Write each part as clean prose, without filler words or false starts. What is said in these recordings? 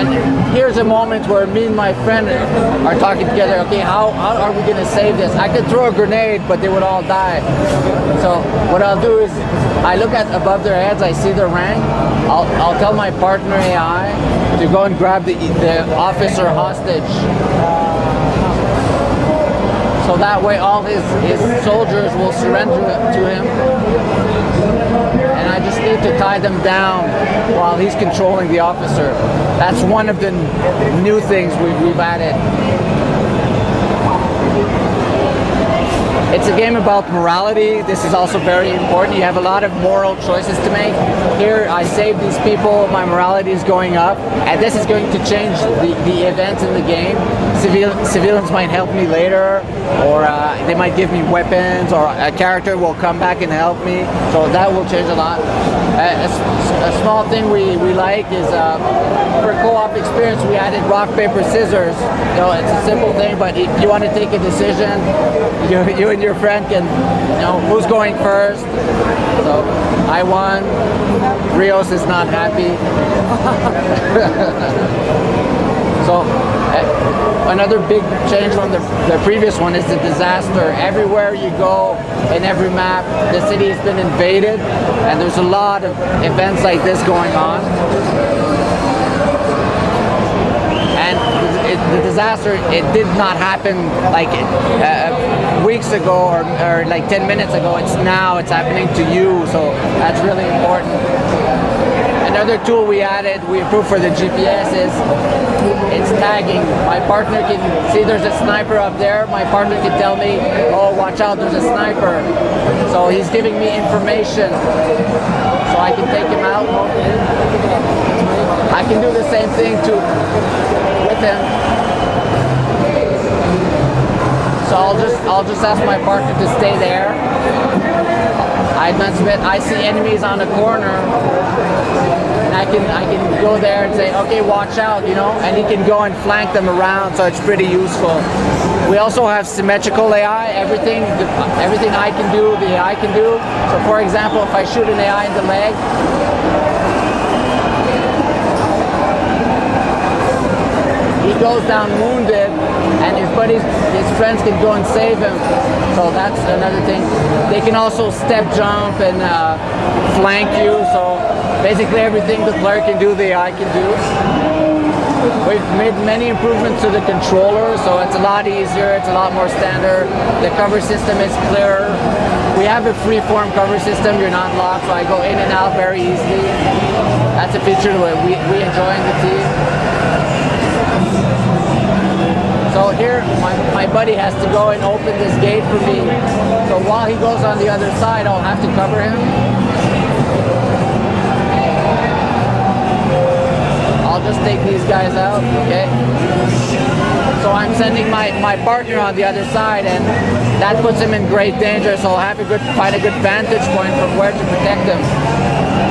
And here's a moment where me and my friend are talking together. Okay, how are we going to save this? I could throw a grenade, but they would all die. So what I'll do is I look at above their heads. I see their rank. I'll tell my partner AI to go and grab the officer hostage. So that way all his soldiers will surrender to him. And I just need to tie them down while he's controlling the officer. That's one of the new things we've added. It's a game about morality. This is also very important. You have a lot of moral choices to make. Here, I save these people, my morality is going up, and this is going to change the events in the game. Civilians might help me later, or they might give me weapons, or a character will come back and help me, so that will change a lot. A small thing we like is for co-op experience, we added rock, paper, scissors. You know, it's a simple thing, but if you want to take a decision, you and your friend can, you know, who's going first. So I won. Rios is not happy. So another big change from the previous one is the disaster. Everywhere you go, in every map, the city has been invaded, and there's a lot of events like this going on. And the disaster, it did not happen like weeks ago or like 10 minutes ago. It's happening to you, so that's really important. Another tool we added, we improved for the GPS is it's tagging. My partner can see there's a sniper up there. My partner can tell me, oh, watch out, there's a sniper. So he's giving me information so I can take him out. I can do the same thing with him. So I'll just ask my partner to stay there. I see enemies on the corner, and I can go there and say, okay, watch out, you know, and he can go and flank them around, so it's pretty useful. We also have symmetrical AI. Everything I can do, the AI can do. So for example, if I shoot an AI in the leg, he goes down wounded, and his friends can go and save him. So that's another thing. They can also step jump and flank you. So basically everything the player can do, the AI can do. We've made many improvements to the controller, so it's a lot easier, it's a lot more standard. The cover system is clearer. We have a free-form cover system, you're not locked, so I go in and out very easily. That's a feature that we enjoy in the team. So here, my buddy has to go and open this gate for me. So while he goes on the other side, I'll have to cover him. I'll just take these guys out, okay? So I'm sending my partner on the other side, and that puts him in great danger, so I'll have to find a good vantage point from where to protect him.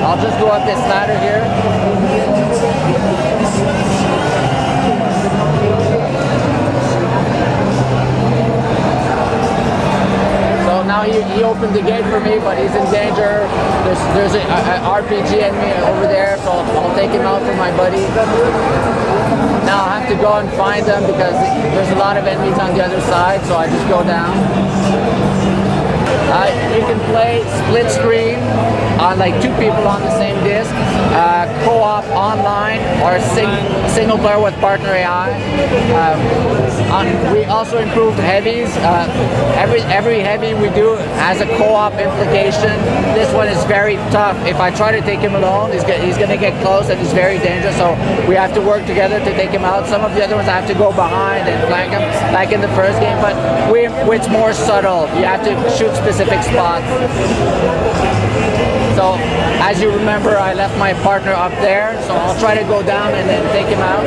I'll just go up this ladder here. Now he opened the gate for me, but he's in danger. There's a RPG enemy over there, so I'll take him out for my buddy. Now I'll have to go and find them because there's a lot of enemies on the other side, so I just go down. You can play split screen on like two people on the same disc, co-op online, or single player with partner AI. We also improved heavies. Every heavy we do has a co-op implication. This one is very tough. If I try to take him alone, he's going to get close and he's very dangerous, so we have to work together to take him out. Some of the other ones I have to go behind and flank him, like in the first game, but it's more subtle. You have to shoot specific spots. So, as you remember, I left my partner up there, so I'll try to go down and then take him out.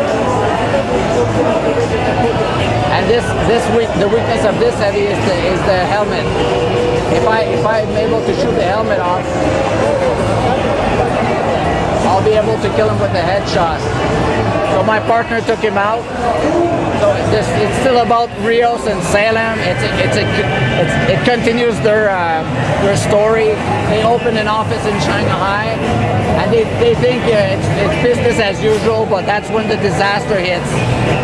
And the weakness of this heavy is the helmet. If I'm able to shoot the helmet off, I'll be able to kill him with a headshot. So my partner took him out. So it's still about Rios and Salem. It's a it continues their story. They open an office in Shanghai, and they think it's business as usual, but that's when the disaster hits.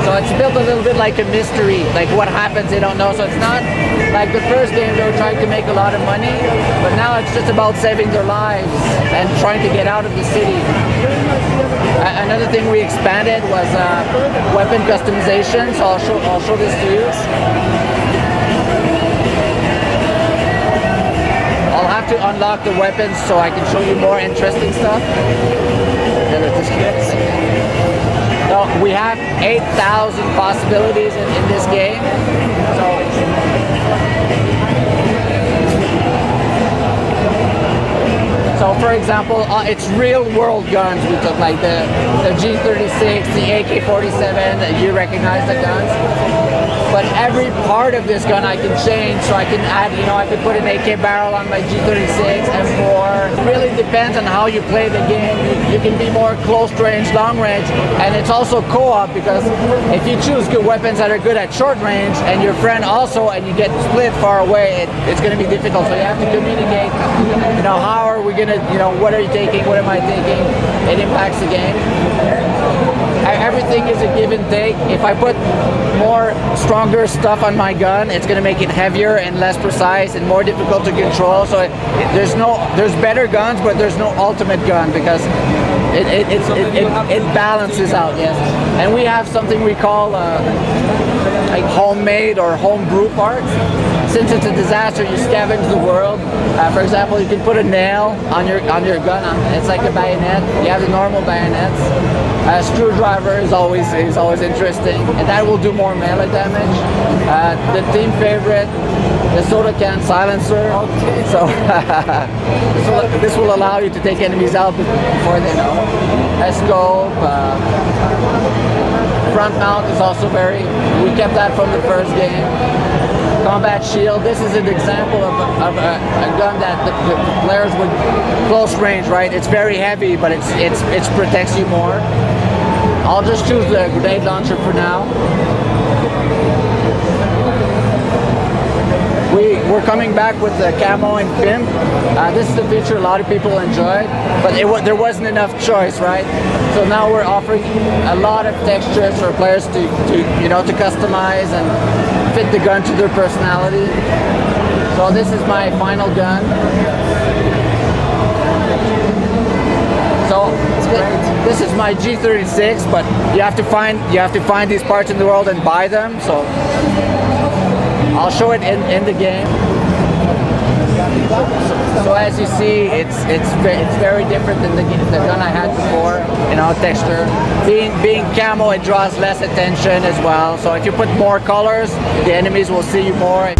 So it's built a little bit like a mystery, like what happens they don't know. So it's not like the first game they were trying to make a lot of money, but now it's just about saving their lives and trying to get out of the city. Another thing we expanded was weapon customization, so I'll show this to you. I'll have to unlock the weapons so I can show you more interesting stuff. So we have 8,000 possibilities in this game. So for example, it's real world guns. We took like the G36, the AK-47, you recognize the guns. But every part of this gun I can change, so I can add, I could put an AK barrel on my G36, M4. It really depends on how you play the game. You can be more close range, long range, and it's also co-op, because if you choose good weapons that are good at short range, and your friend also, and you get split far away, it's going to be difficult. So you have to communicate, how are we going to, what are you taking, what am I taking? It impacts the game. Everything is a give and take. If I put more stronger stuff on my gun, it's going to make it heavier and less precise and more difficult to control. So there's better guns, but there's no ultimate gun, because it balances out. Yes, and we have something we call like homemade or homebrew parts. Since it's a disaster, you scavenge the world. For example, you can put a nail on your gun. It's like a bayonet. You have the normal bayonets. A screwdriver is always interesting, and that will do more melee damage. The team favorite, the soda can silencer. Okay. So this will allow you to take enemies out before they know. A scope. Front mount is also we kept that from the first game. Combat shield. This is an example of a gun that the players would close range, right? It's very heavy, but it protects you more. I'll just choose the grenade launcher for now. We're coming back with the camo and pimp. This is a feature a lot of people enjoyed, but there wasn't enough choice, right? So now we're offering a lot of textures for players to customize and fit the gun to their personality. So this is my final gun. So this is my G36, but you have to find these parts in the world and buy them. So I'll show it in the game. So as you see, it's very different than the gun I had before. Texture. Being camo, it draws less attention as well. So if you put more colors, the enemies will see you more.